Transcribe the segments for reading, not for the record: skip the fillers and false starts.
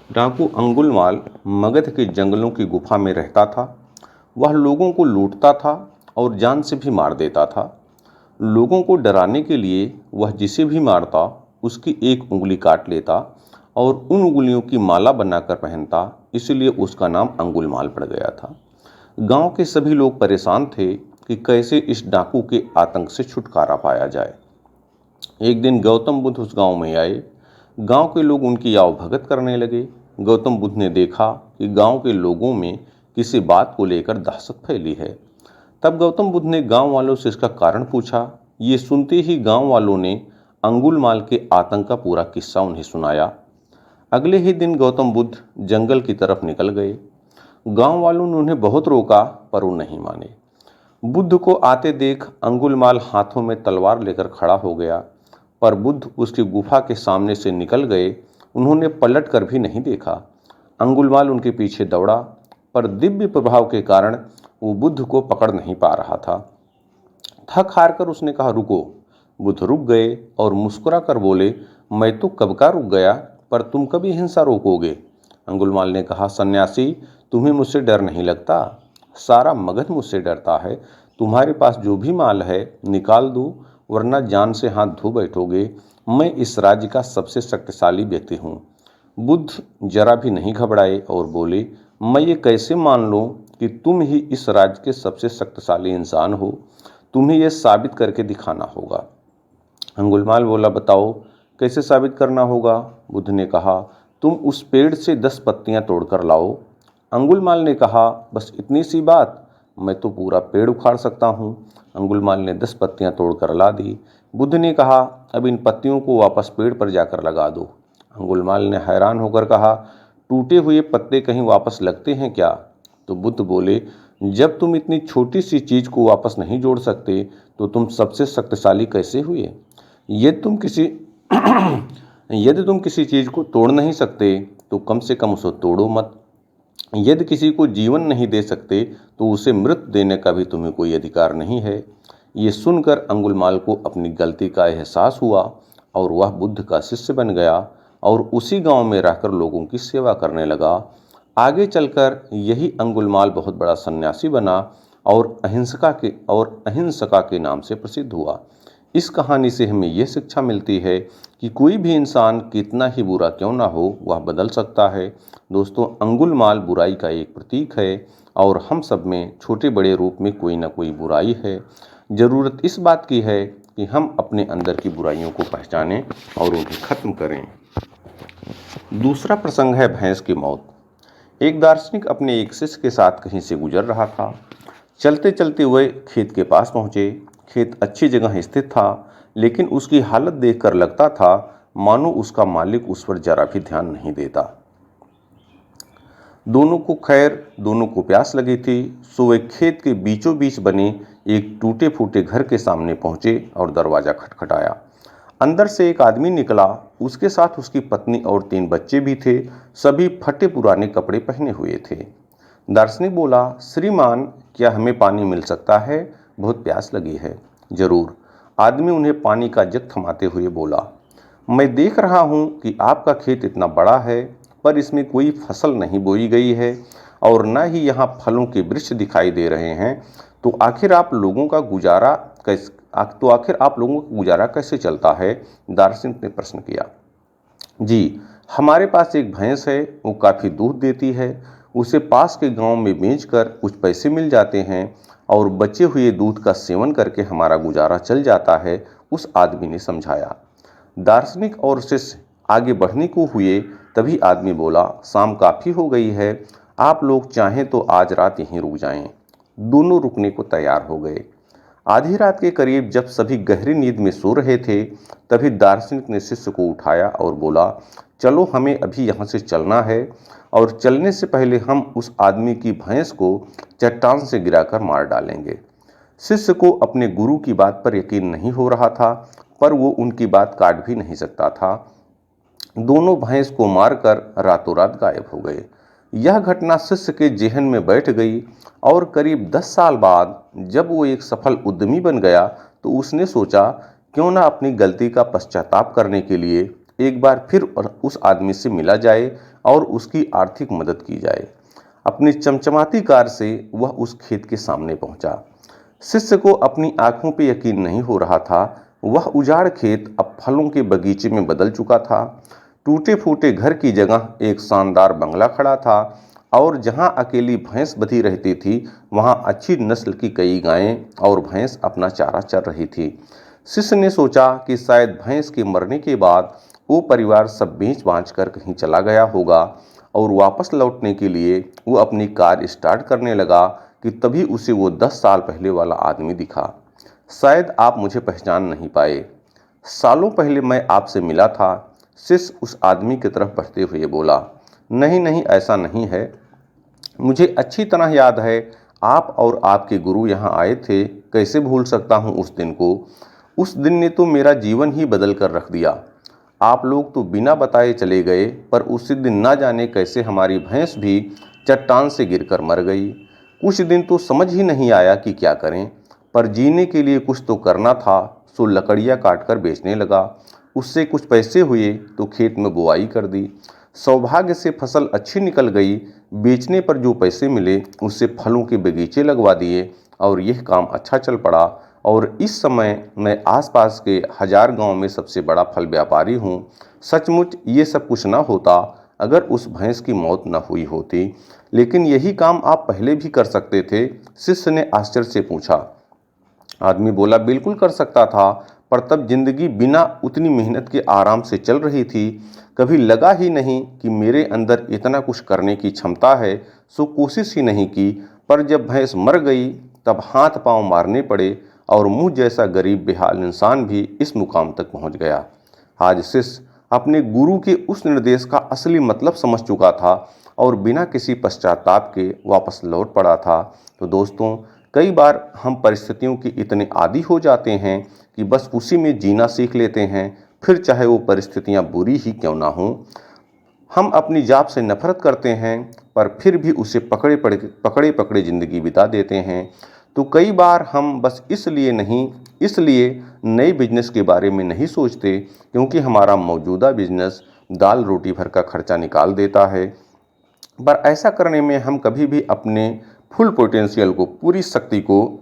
डाकू अंगुलमाल मगध के जंगलों की गुफा में रहता था। वह लोगों को लूटता था और जान से भी मार देता था। लोगों को डराने के लिए वह जिसे भी मारता उसकी एक उंगली काट लेता और उन उंगलियों की माला बनाकर पहनता, इसलिए उसका नाम अंगुलमाल पड़ गया था। गांव के सभी लोग परेशान थे कि कैसे इस डाकू के आतंक से छुटकारा पाया जाए। एक दिन गौतम बुद्ध उस गांव में आए। गांव के लोग उनकी आवभगत करने लगे। गौतम बुद्ध ने देखा कि गांव के लोगों में किसी बात को लेकर दहशत फैली है। तब गौतम बुद्ध ने गांव वालों से इसका कारण पूछा। ये सुनते ही गांव वालों ने अंगुलमाल के आतंक का पूरा किस्सा उन्हें सुनाया। अगले ही दिन गौतम बुद्ध जंगल की तरफ निकल गए। गांव वालों ने उन्हें बहुत रोका, पर वो नहीं माने। बुद्ध को आते देख अंगुलमाल हाथों में तलवार लेकर खड़ा हो गया, पर बुद्ध उसकी गुफा के सामने से निकल गए। उन्होंने पलट कर भी नहीं देखा। अंगुलमाल उनके पीछे दौड़ा, पर दिव्य प्रभाव के कारण वो बुद्ध को पकड़ नहीं पा रहा था। थक हार कर उसने कहा, रुको। बुद्ध रुक गए और मुस्कुरा कर बोले, मैं तो कब का रुक गया, पर तुम कभी हिंसा रोकोगे? अंगुलमाल ने कहा, सन्यासी, तुम्हें मुझसे डर नहीं लगता? सारा मगध मुझसे डरता है। तुम्हारे पास जो भी माल है निकाल दो, वरना जान से हाथ धो बैठोगे। मैं इस राज्य का सबसे शक्तिशाली व्यक्ति हूँ। बुद्ध जरा भी नहीं घबराए और बोले, मैं ये कैसे मान लूँ कि तुम ही इस राज्य के सबसे शक्तिशाली इंसान हो? तुम्हें यह साबित करके दिखाना होगा। अंगुलमाल बोला, बताओ कैसे साबित करना होगा? बुद्ध ने कहा, तुम उस पेड़ से 10 पत्तियां तोड़कर लाओ। अंगुलमाल ने कहा, बस इतनी सी बात? मैं तो पूरा पेड़ उखाड़ सकता हूँ। अंगुलमाल ने 10 पत्तियां तोड़कर ला दी। बुद्ध ने कहा, अब इन पत्तियों को वापस पेड़ पर जाकर लगा दो। अंगुलमाल ने हैरान होकर कहा, टूटे हुए पत्ते कहीं वापस लगते हैं क्या? तो बुद्ध बोले, जब तुम इतनी छोटी सी चीज को वापस नहीं जोड़ सकते तो तुम सबसे शक्तिशाली कैसे हुए? यदि तुम किसी यदि तुम किसी चीज को तोड़ नहीं सकते तो कम से कम उसे तोड़ो मत। यदि किसी को जीवन नहीं दे सकते तो उसे मृत्यु देने का भी तुम्हें कोई अधिकार नहीं है। ये सुनकर अंगुलमाल को अपनी गलती का एहसास हुआ और वह बुद्ध का शिष्य बन गया और उसी गांव में रहकर लोगों की सेवा करने लगा। आगे चलकर यही अंगुलमाल बहुत बड़ा सन्यासी बना और अहिंसका के नाम से प्रसिद्ध हुआ। इस कहानी से हमें यह शिक्षा मिलती है कि कोई भी इंसान कितना ही बुरा क्यों ना हो, वह बदल सकता है। दोस्तों, अंगुलमाल बुराई का एक प्रतीक है और हम सब में छोटे बड़े रूप में कोई ना कोई बुराई है। ज़रूरत इस बात की है कि हम अपने अंदर की बुराइयों को पहचानें और उन्हें खत्म करें। दूसरा प्रसंग है भैंस की मौत। एक दार्शनिक अपने एक शिष्य के साथ कहीं से गुजर रहा था। चलते चलते वह खेत के पास पहुंचे। खेत अच्छी जगह स्थित था, लेकिन उसकी हालत देखकर लगता था मानो उसका मालिक उस पर जरा भी ध्यान नहीं देता। दोनों को प्यास लगी थी, सो वे खेत के बीचों बीच बने एक टूटे फूटे घर के सामने पहुंचे और दरवाजा खटखटाया। अंदर से एक आदमी निकला। उसके साथ उसकी पत्नी और 3 बच्चे भी थे। सभी फटे पुराने कपड़े पहने हुए थे। दार्शनिक बोला, श्रीमान, क्या हमें पानी मिल सकता है? बहुत प्यास लगी है। जरूर। आदमी उन्हें पानी का जग थमाते हुए बोला, मैं देख रहा हूं कि आपका खेत इतना बड़ा है, पर इसमें कोई फसल नहीं बोई गई है और न ही यहाँ फलों के वृक्ष दिखाई दे रहे हैं। तो आखिर आप लोगों का गुजारा कैसे चलता है? दार्शनिक ने प्रश्न किया। जी, हमारे पास एक भैंस है, वो काफ़ी दूध देती है। उसे पास के गांव में बेचकर कुछ पैसे मिल जाते हैं और बचे हुए दूध का सेवन करके हमारा गुजारा चल जाता है, उस आदमी ने समझाया। दार्शनिक और शिष्य आगे बढ़ने को हुए, तभी आदमी बोला, शाम काफ़ी हो गई है, आप लोग चाहें तो आज रात यहीं रुक जाएं। दोनों रुकने को तैयार हो गए। आधी रात के करीब जब सभी गहरी नींद में सो रहे थे, तभी दार्शनिक ने शिष्य को उठाया और बोला, चलो हमें अभी यहाँ से चलना है और चलने से पहले हम उस आदमी की भैंस को चट्टान से गिराकर मार डालेंगे। शिष्य को अपने गुरु की बात पर यकीन नहीं हो रहा था, पर वो उनकी बात काट भी नहीं सकता था। दोनों भैंस को मारकर रातों रात गायब हो गए। यह घटना शिष्य के जेहन में बैठ गई और करीब 10 साल बाद जब वो एक सफल उद्यमी बन गया, तो उसने सोचा, क्यों ना अपनी गलती का पश्चाताप करने के लिए एक बार फिर उस आदमी से मिला जाए और उसकी आर्थिक मदद की जाए। अपनी चमचमाती कार से वह उस खेत के सामने पहुंचा। शिष्य को अपनी आंखों पर यकीन नहीं हो रहा था। वह उजाड़ खेत अब फलों के बगीचे में बदल चुका था। टूटे फूटे घर की जगह एक शानदार बंगला खड़ा था और जहां अकेली भैंस बंधी रहती थी वहां अच्छी नस्ल की कई गायें और भैंस अपना चारा चर रही थी। शिष्य ने सोचा कि शायद भैंस के मरने के बाद वो परिवार सब बेच बाँच कर कहीं चला गया होगा और वापस लौटने के लिए वो अपनी कार स्टार्ट करने लगा कि तभी उसे वो 10 साल पहले वाला आदमी दिखा। शायद आप मुझे पहचान नहीं पाए। सालों पहले मैं आपसे मिला था। शिष्य उस आदमी की तरफ बढ़ते हुए बोला। नहीं नहीं, ऐसा नहीं है। मुझे अच्छी तरह याद है, आप और आपके गुरु यहाँ आए थे। कैसे भूल सकता हूँ उस दिन को। उस दिन ने तो मेरा जीवन ही बदल कर रख दिया। आप लोग तो बिना बताए चले गए, पर उसी दिन ना जाने कैसे हमारी भैंस भी चट्टान से गिरकर मर गई। कुछ दिन तो समझ ही नहीं आया कि क्या करें, पर जीने के लिए कुछ तो करना था, सो लकड़ियाँ काट कर बेचने लगा। उससे कुछ पैसे हुए तो खेत में बुआई कर दी। सौभाग्य से फसल अच्छी निकल गई। बेचने पर जो पैसे मिले उससे फलों के बगीचे लगवा दिए और यह काम अच्छा चल पड़ा। और इस समय मैं आसपास के 1000 गांव में सबसे बड़ा फल व्यापारी हूँ। सचमुच ये सब कुछ ना होता अगर उस भैंस की मौत न हुई होती। लेकिन यही काम आप पहले भी कर सकते थे। शिष्य ने आश्चर्य से पूछा। आदमी बोला, बिल्कुल कर सकता था, पर तब जिंदगी बिना उतनी मेहनत के आराम से चल रही थी। कभी लगा ही नहीं कि मेरे अंदर इतना कुछ करने की क्षमता है, सो कोशिश ही नहीं की। पर जब भैंस मर गई तब हाथ पांव मारने पड़े और मुझ जैसा गरीब बेहाल इंसान भी इस मुकाम तक पहुंच गया। आज शिष्य अपने गुरु के उस निर्देश का असली मतलब समझ चुका था और बिना किसी पश्चाताप के वापस लौट पड़ा था। तो दोस्तों, कई बार हम परिस्थितियों के इतने आदी हो जाते हैं कि बस उसी में जीना सीख लेते हैं, फिर चाहे वो परिस्थितियां बुरी ही क्यों ना हों। हम अपनी जात से नफरत करते हैं, पर फिर भी उसे पकड़े पकड़े जिंदगी बिता देते हैं। तो कई बार हम बस इसलिए नए बिजनेस के बारे में नहीं सोचते क्योंकि हमारा मौजूदा बिजनेस दाल रोटी भर का खर्चा निकाल देता है। पर ऐसा करने में हम कभी भी अपने फुल पोटेंशियल को, पूरी शक्ति को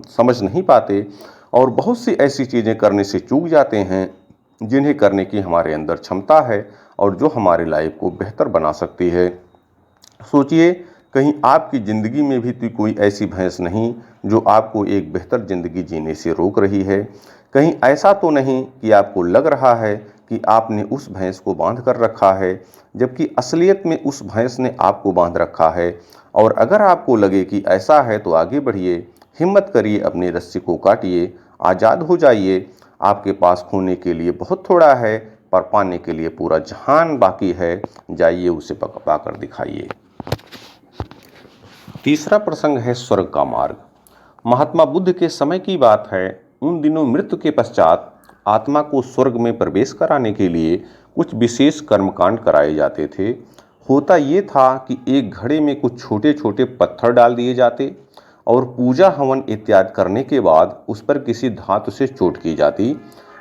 समझ नहीं पाते और बहुत सी ऐसी चीज़ें करने से चूक जाते हैं जिन्हें करने की हमारे अंदर क्षमता है और जो हमारी लाइफ को बेहतर बना सकती है। सोचिए, कहीं आपकी ज़िंदगी में भी तो कोई ऐसी भैंस नहीं जो आपको एक बेहतर ज़िंदगी जीने से रोक रही है। कहीं ऐसा तो नहीं कि आपको लग रहा है कि आपने उस भैंस को बांध कर रखा है, जबकि असलियत में उस भैंस ने आपको बांध रखा है। और अगर आपको लगे कि ऐसा है तो आगे बढ़िए, हिम्मत करिए, अपनी रस्सी को काटिए, आज़ाद हो जाइए। आपके पास खोने के लिए बहुत थोड़ा है, पर पाने के लिए पूरा जहान बाकी है। जाइए, उसे पाकर दिखाइए। तीसरा प्रसंग है स्वर्ग का मार्ग। महात्मा बुद्ध के समय की बात है। उन दिनों मृत्यु के पश्चात आत्मा को स्वर्ग में प्रवेश कराने के लिए कुछ विशेष कर्मकांड कराए जाते थे। होता ये था कि एक घड़े में कुछ छोटे छोटे पत्थर डाल दिए जाते और पूजा हवन इत्यादि करने के बाद उस पर किसी धातु से चोट की जाती।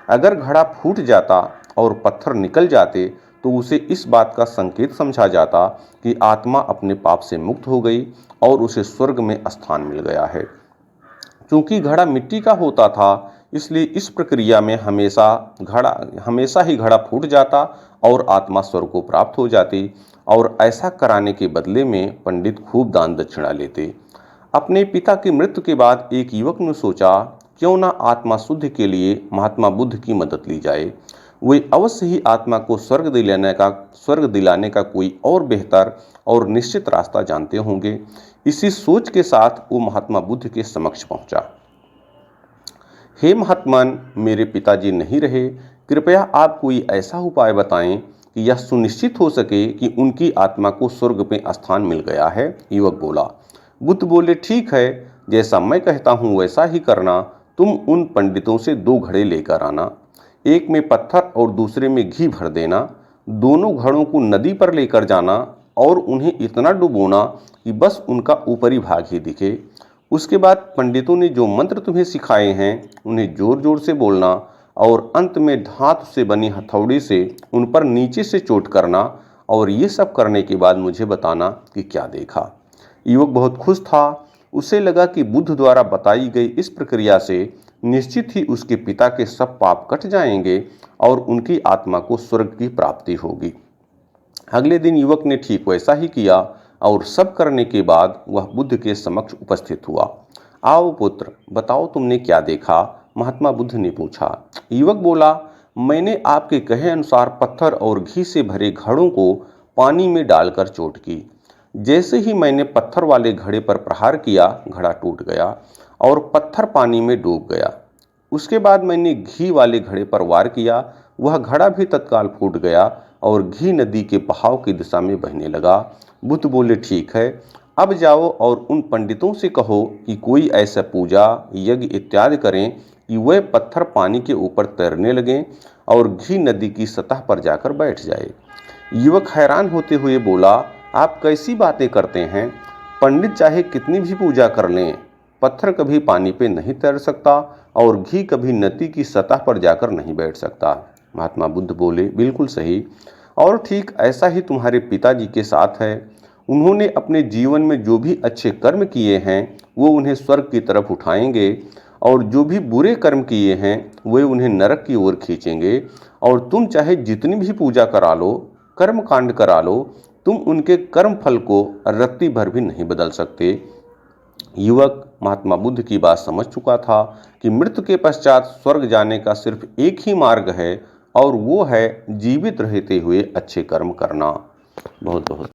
अगर घड़ा फूट जाता और पत्थर निकल जाते तो उसे इस बात का संकेत समझा जाता कि आत्मा अपने पाप से मुक्त हो गई और उसे स्वर्ग में स्थान मिल गया है। चूंकि घड़ा मिट्टी का होता था, इसलिए इस प्रक्रिया में हमेशा ही घड़ा फूट जाता और आत्मा स्वर्ग को प्राप्त हो जाती। और ऐसा कराने के बदले में पंडित खूब दान दक्षिणा लेते। अपने पिता की मृत्यु के बाद एक युवक ने सोचा, क्यों ना आत्मा शुद्धि के लिए महात्मा बुद्ध की मदद ली जाए। वे अवश्य ही आत्मा को स्वर्ग दिलाने का कोई और बेहतर और निश्चित रास्ता जानते होंगे। इसी सोच के साथ वो महात्मा बुद्ध के समक्ष पहुंचा। हे महात्मन, मेरे पिताजी नहीं रहे, कृपया आप कोई ऐसा उपाय बताएं कि यह सुनिश्चित हो सके कि उनकी आत्मा को स्वर्ग में स्थान मिल गया है। युवक बोला। बुद्ध बोले, ठीक है, जैसा मैं कहता हूँ वैसा ही करना। तुम उन पंडितों से 2 घड़े लेकर आना, एक में पत्थर और दूसरे में घी भर देना। दोनों घड़ों को नदी पर लेकर जाना और उन्हें इतना डुबोना कि बस उनका ऊपरी भाग ही दिखे। उसके बाद पंडितों ने जो मंत्र तुम्हें सिखाए हैं उन्हें जोर जोर से बोलना और अंत में धातु से बनी हथौड़ी से उन पर नीचे से चोट करना और ये सब करने के बाद मुझे बताना कि क्या देखा। युवक बहुत खुश था। उसे लगा कि बुद्ध द्वारा बताई गई इस प्रक्रिया से निश्चित ही उसके पिता के सब पाप कट जाएंगे और उनकी आत्मा को स्वर्ग की प्राप्ति होगी। अगले दिन युवक ने ठीक वैसा ही किया और सब करने के बाद वह बुद्ध के समक्ष उपस्थित हुआ। आओ पुत्र, बताओ तुमने क्या देखा? महात्मा बुद्ध ने पूछा। युवक बोला, मैंने आपके कहे अनुसार पत्थर और घी से भरे घड़ों को पानी में डालकर चोट की। जैसे ही मैंने पत्थर वाले घड़े पर प्रहार किया, घड़ा टूट गया और पत्थर पानी में डूब गया। उसके बाद मैंने घी वाले घड़े पर वार किया, वह घड़ा भी तत्काल फूट गया और घी नदी के बहाव की दिशा में बहने लगा। बुद्ध बोले, ठीक है, अब जाओ और उन पंडितों से कहो कि कोई ऐसा पूजा यज्ञ इत्यादि करें कि वह पत्थर पानी के ऊपर तैरने लगें और घी नदी की सतह पर जाकर बैठ जाए। युवक हैरान होते हुए बोला, आप कैसी बातें करते हैं? पंडित चाहे कितनी भी पूजा कर लें, पत्थर कभी पानी पे नहीं तैर सकता और घी कभी नदी की सतह पर जाकर नहीं बैठ सकता। महात्मा बुद्ध बोले, बिल्कुल सही, और ठीक ऐसा ही तुम्हारे पिताजी के साथ है। उन्होंने अपने जीवन में जो भी अच्छे कर्म किए हैं वो उन्हें स्वर्ग की तरफ उठाएंगे और जो भी बुरे कर्म किए हैं वे उन्हें नरक की ओर खींचेंगे। और तुम चाहे जितनी भी पूजा करा लो, कर्म कांड करा लो, तुम उनके कर्म फल को रत्ती भर भी नहीं बदल सकते। युवक महात्मा बुद्ध की बात समझ चुका था कि मृत्यु के पश्चात स्वर्ग जाने का सिर्फ एक ही मार्ग है और वो है जीवित रहते हुए अच्छे कर्म करना। बहुत बहुत